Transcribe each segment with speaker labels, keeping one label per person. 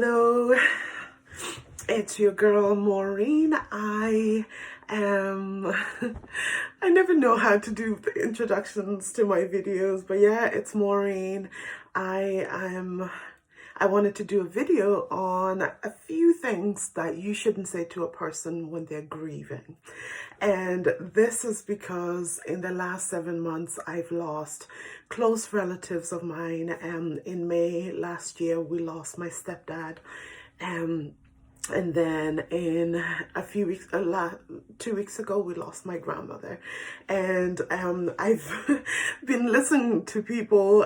Speaker 1: Hello, it's your girl Maureen. I am, I never know how to do the introductions to my videos, but yeah, it's Maureen. I wanted to do a video on a few things that you shouldn't say to a person when they're grieving. And this is because in the last 7 months, I've lost close relatives of mine. In May last year, we lost my stepdad. And then in a few weeks, 2 weeks ago, we lost my grandmother. And I've been listening to people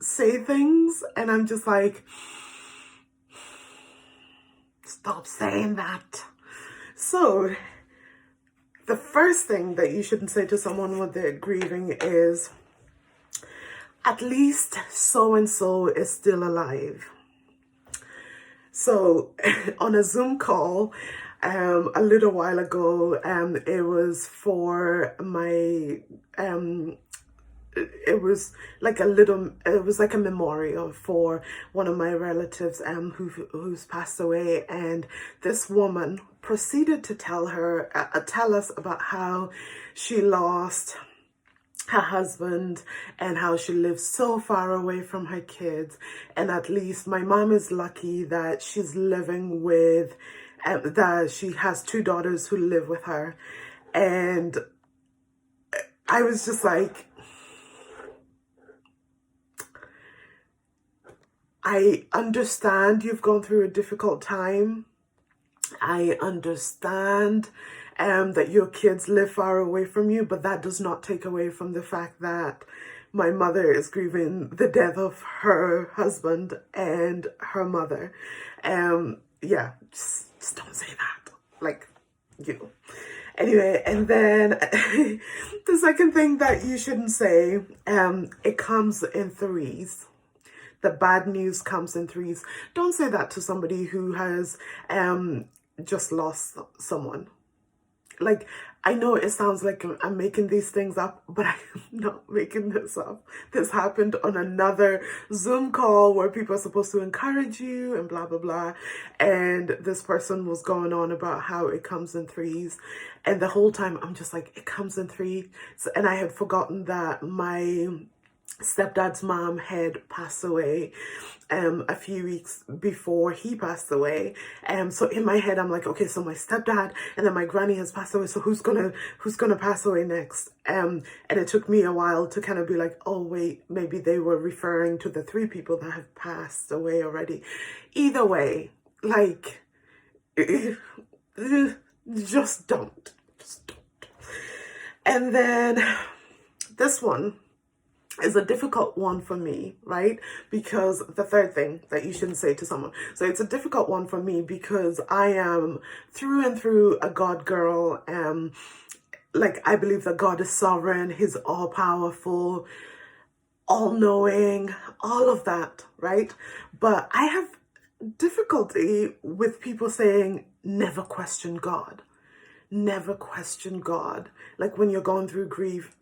Speaker 1: say things, and I'm just like, stop saying that. So the first thing that you shouldn't say to someone when they're grieving is, at least so-and-so is still alive. So on a Zoom call a little while ago, it was for my it was like a memorial for one of my relatives who's passed away, and this woman proceeded to tell us about how she lost her husband and how she lives so far away from her kids. And at least my mom is lucky that she's living with that she has 2 daughters who live with her. And I was just like, I understand you've gone through a difficult time. I understand that your kids live far away from you, but that does not take away from the fact that my mother is grieving the death of her husband and her mother. Yeah, just don't say that. Like, you know. Anyway, and then the second thing that you shouldn't say, it comes in threes. The bad news comes in threes. Don't say that to somebody who has just lost someone. Like, I know it sounds like I'm making these things up, but I'm not making this up. This happened on another Zoom call where people are supposed to encourage you and blah, blah, blah. And this person was going on about how it comes in threes. And the whole time I'm just like, it comes in threes. And I had forgotten that my stepdad's mom had passed away a few weeks before he passed away. So in my head I'm like, okay, so my stepdad and then my granny has passed away, so who's gonna pass away next? And it took me a while to kind of be like, oh wait, maybe they were referring to the 3 people that have passed away already. Either way, like, just don't. And then this one is a difficult one for me, right? Because the third thing that you shouldn't say to someone. So it's a difficult one for me because I am through and through a God girl. Like, I believe that God is sovereign, He's all powerful, all knowing, all of that, right? But I have difficulty with people saying, never question God. Never question God. Like, when you're going through grief,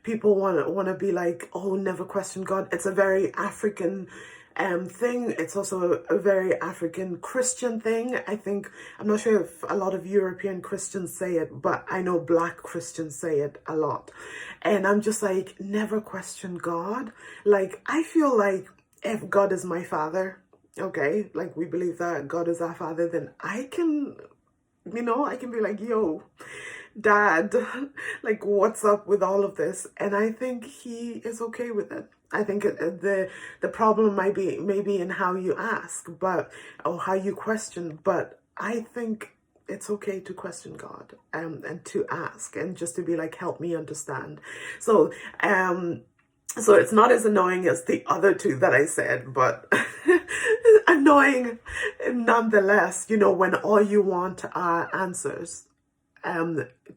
Speaker 1: people want to be like, oh, never question God. It's a very African thing. It's also a very African Christian thing. I think, I'm not sure if a lot of European Christians say it, but I know Black Christians say it a lot. And I'm just like, never question God. Like, I feel like if God is my father, okay, like we believe that God is our father, then I can be like, yo, Dad, like, what's up with all of this? And I think He is okay with it. I think the problem might be maybe in how you ask, or how you question, but I think it's okay to question God and to ask and just to be like, help me understand. So it's not as annoying as the other 2 that I said, but annoying nonetheless, when all you want are answers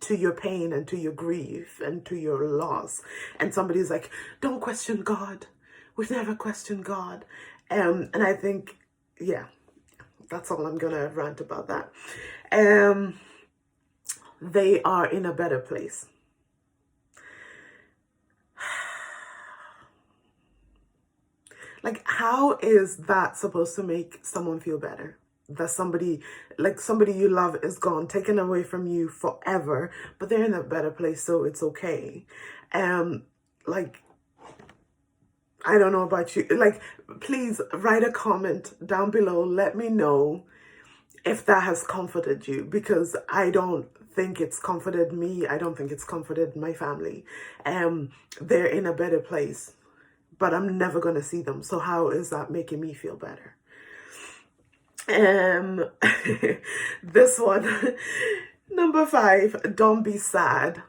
Speaker 1: to your pain and to your grief and to your loss. And somebody's like, don't question God. We never question God. And I think, yeah, that's all I'm going to rant about that. They are in a better place. Like, how is that supposed to make someone feel better? That somebody, like somebody you love is gone, taken away from you forever, but they're in a better place, so it's okay. Like, I don't know about you. Like, please write a comment down below. Let me know if that has comforted you, because I don't think it's comforted me. I don't think it's comforted my family. They're in a better place, but I'm never going to see them. So how is that making me feel better? This one, number 5, don't be sad.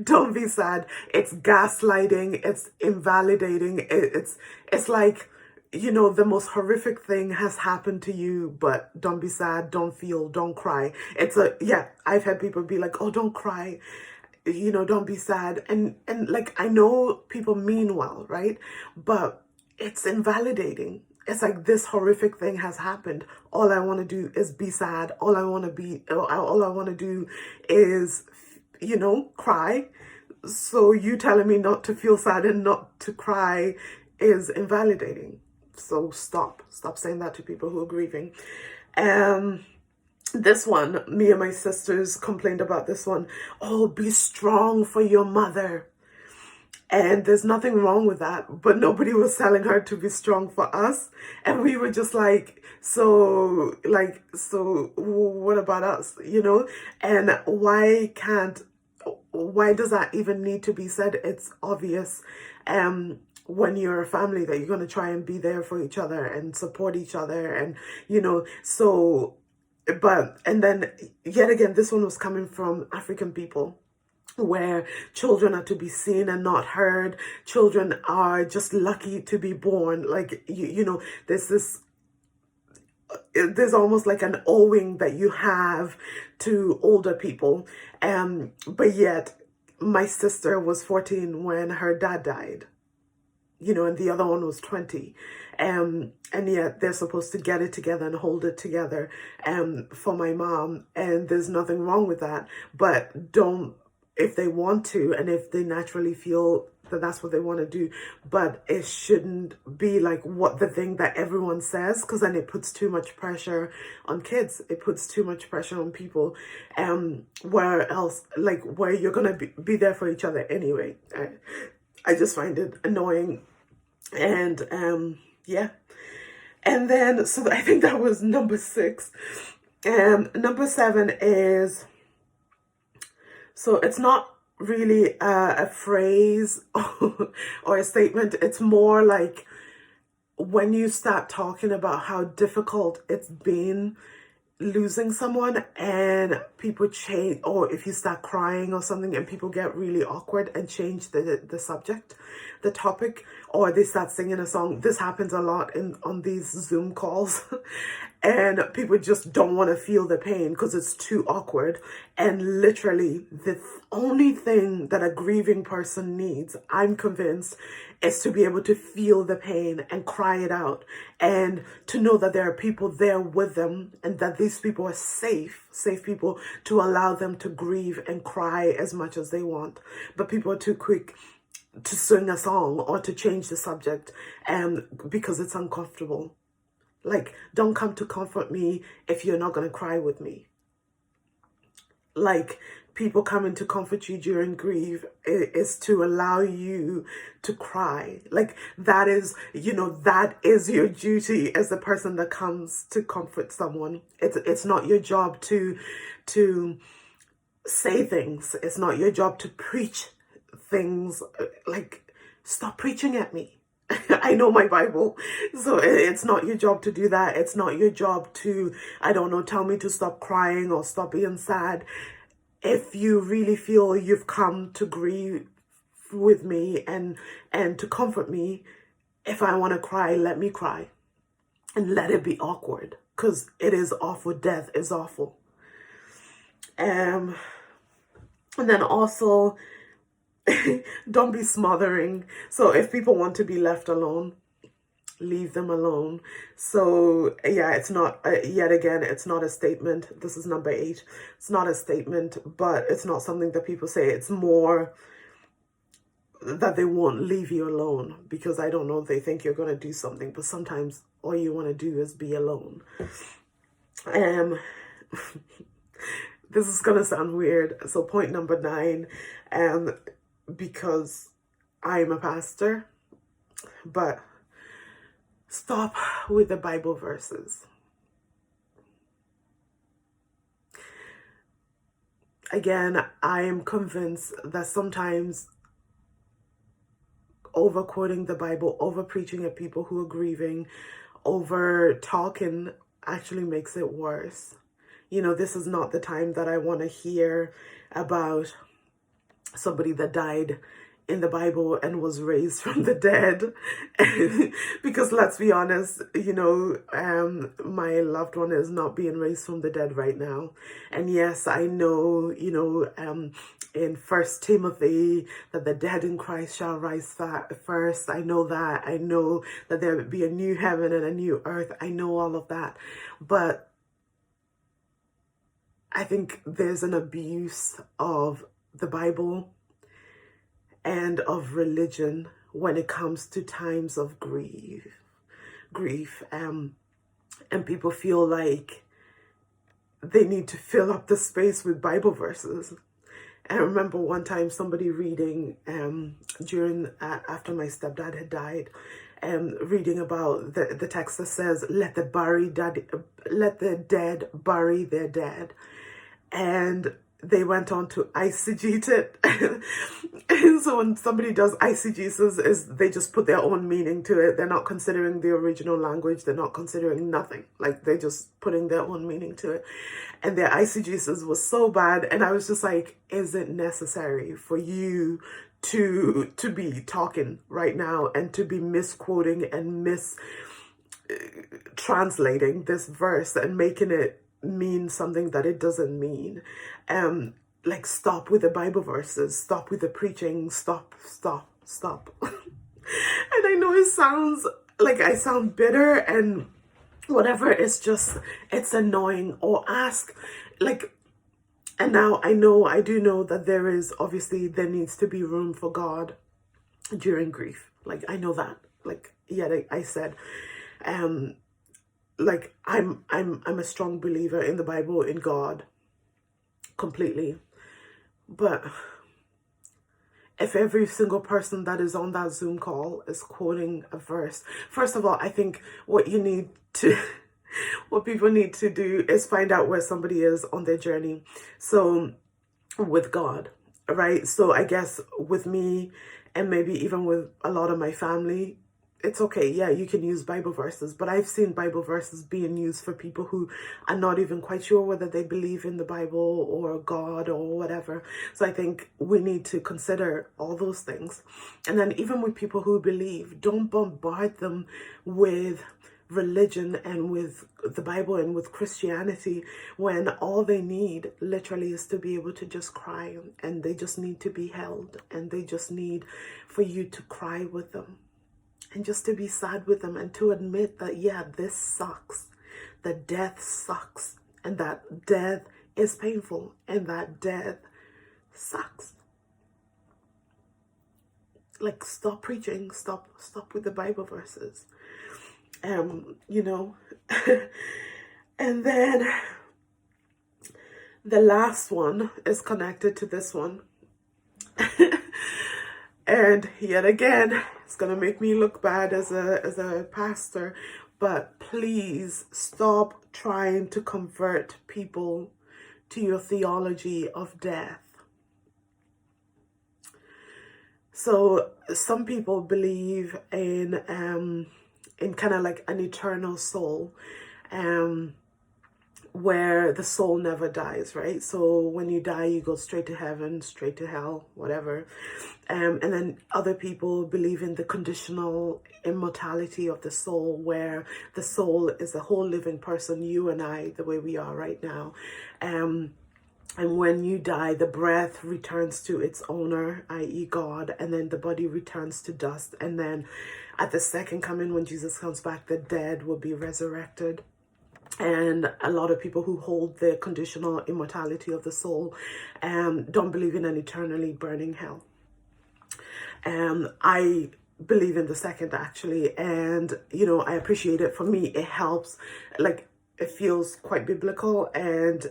Speaker 1: Don't be sad. It's gaslighting. It's invalidating. It's like, you know, the most horrific thing has happened to you, but don't be sad, don't feel, don't cry. Yeah, I've had people be like, oh, don't cry, you know, don't be sad. And like, I know people mean well, right? But it's invalidating. It's like, this horrific thing has happened. All I want to do is be sad. All I want to do is, you know, cry. So you telling me not to feel sad and not to cry is invalidating. So stop saying that to people who are grieving. This one, me and my sisters complained about this one. Oh, be strong for your mother. And there's nothing wrong with that, but nobody was telling her to be strong for us. And we were just like, so what about us, you know? And why does that even need to be said? It's obvious when you're a family that you're going to try and be there for each other and support each other. And, you know, so, and then yet again, this one was coming from African people, where children are to be seen and not heard. Children are just lucky to be born. Like, you know, there's almost like an owing that you have to older people. But yet my sister was 14 when her dad died, you know, and the other one was 20. And yet they're supposed to get it together and hold it together for my mom. And there's nothing wrong with that. But if they want to, and if they naturally feel that that's what they want to do, but it shouldn't be like the thing that everyone says, because then it puts too much pressure on kids. It puts too much pressure on people, where you're gonna be there for each other anyway. I just find it annoying, and yeah. And then, so I think that was number 6. Number 7 is, so it's not really a phrase or a statement. It's more like when you start talking about how difficult it's been losing someone, and people change, or if you start crying or something and people get really awkward and change the subject, the topic, or they start singing a song. This happens a lot on these Zoom calls. And people just don't want to feel the pain because it's too awkward. And literally, the only thing that a grieving person needs, I'm convinced, is to be able to feel the pain and cry it out. And to know that there are people there with them, and that these people are safe people to allow them to grieve and cry as much as they want. But people are too quick to sing a song or to change the subject because it's uncomfortable. Like, don't come to comfort me if you're not going to cry with me. Like, people coming to comfort you during grief is to allow you to cry. Like, that is, you know, that is your duty as the person that comes to comfort someone. It's not your job to say things. It's not your job to preach things. Like, stop preaching at me. I know my Bible. So it's not your job to do that. It's not your job to, I don't know, tell me to stop crying or stop being sad. If you really feel you've come to grieve with me and to comfort me, if I want to cry, let me cry. And let it be awkward. Because it is awful. Death is awful. And then also, don't be smothering. So if people want to be left alone, leave them alone. So yeah, it's not, yet again, it's not a statement. This is number 8. It's not a statement, but it's not something that people say. It's more, that they won't leave you alone, because I don't know, they think you're going to do something, but sometimes all you want to do is be alone. This is going to sound weird. So point number 9, because I'm a pastor, but stop with the Bible verses. Again, I am convinced that sometimes over quoting the Bible, over preaching at people who are grieving, over talking actually makes it worse. You know, this is not the time that I want to hear about somebody that died in the Bible and was raised from the dead. Because let's be honest, you know, my loved one is not being raised from the dead right now. And yes, I know, you know, in First Timothy that the dead in Christ shall rise first. I know that. I know that there would be a new heaven and a new earth. I know all of that. But I think there's an abuse of the Bible and of religion when it comes to times of grief, and people feel like they need to fill up the space with Bible verses. I remember one time somebody reading during after my stepdad had died, reading about the text that says, let the dead bury their dead. And they went on to eisegete it. And so when somebody does eisegesis, is they just put their own meaning to it. They're not considering the original language. They're not considering nothing. Like, they're just putting their own meaning to it. And their eisegesis was so bad. And I was just like, is it necessary for you to be talking right now and to be misquoting and translating this verse and making it mean something that it doesn't mean? Like, stop with the Bible verses, stop with the preaching, stop. And I know it sounds like I sound bitter and whatever, it's annoying. Or ask, like, and now I do know that there needs to be room for God during grief. Like, I know that, like, yeah, like I said, like, I'm a strong believer in the Bible, in God, completely. But if every single person that is on that Zoom call is quoting a verse, first of all, I think what people need to do is find out where somebody is on their journey. So with God, right? So I guess with me, and maybe even with a lot of my family, it's okay. Yeah, you can use Bible verses, but I've seen Bible verses being used for people who are not even quite sure whether they believe in the Bible or God or whatever. So I think we need to consider all those things. And then even with people who believe, don't bombard them with religion and with the Bible and with Christianity, when all they need literally is to be able to just cry, and they just need to be held, and they just need for you to cry with them. And just to be sad with them and to admit that, yeah, this sucks. That death sucks. And that death is painful. And that death sucks. Like, stop preaching. Stop with the Bible verses. You know. And then the last one is connected to this one. And yet again, it's going to make me look bad as a pastor, but please stop trying to convert people to your theology of death. So some people believe in kind of like an eternal soul, where the soul never dies, right? So when you die, you go straight to heaven, straight to hell, whatever. And then other people believe in the conditional immortality of the soul, where the soul is a whole living person, you and I, the way we are right now. And when you die, the breath returns to its owner, i.e. God, and then the body returns to dust. And then at the second coming, when Jesus comes back, the dead will be resurrected. And a lot of people who hold the conditional immortality of the soul don't believe in an eternally burning hell. I believe in the second, actually, and you know, I appreciate it. For me, it helps, like, it feels quite biblical, and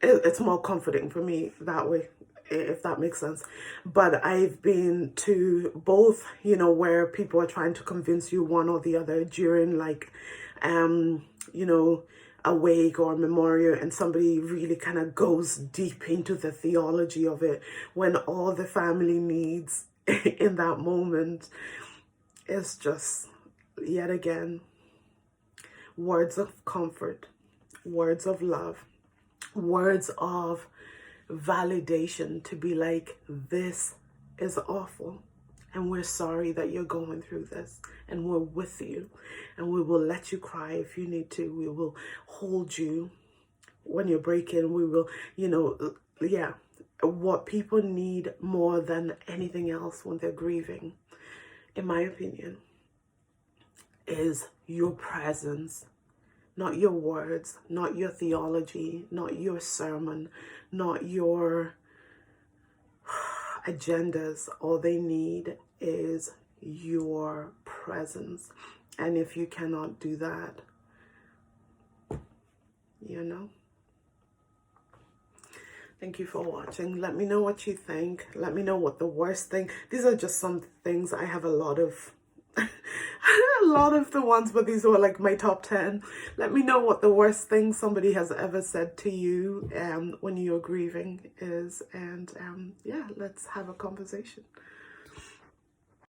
Speaker 1: it's more comforting for me that way, if that makes sense. But I've been to both, you know, where people are trying to convince you one or the other during, like, you know, a wake or a memorial, and somebody really kind of goes deep into the theology of it, when all the family needs in that moment is just, yet again, words of comfort, words of love, words of validation, to be like, this is awful, and we're sorry that you're going through this, and we're with you, and we will let you cry if you need to. We will hold you when you're breaking. We will, you know, yeah. What people need more than anything else when they're grieving, in my opinion, is your presence. Not your words, not your theology, not your sermon, not your agendas. All they need is your presence. And if you cannot do that, you know. Thank you for watching. Let me know what you think. Let me know what the worst thing. These are just some things. I have a lot of a lot of the ones, but these were like my top 10. Let me know what the worst thing somebody has ever said to you when you're grieving is, and yeah, let's have a conversation.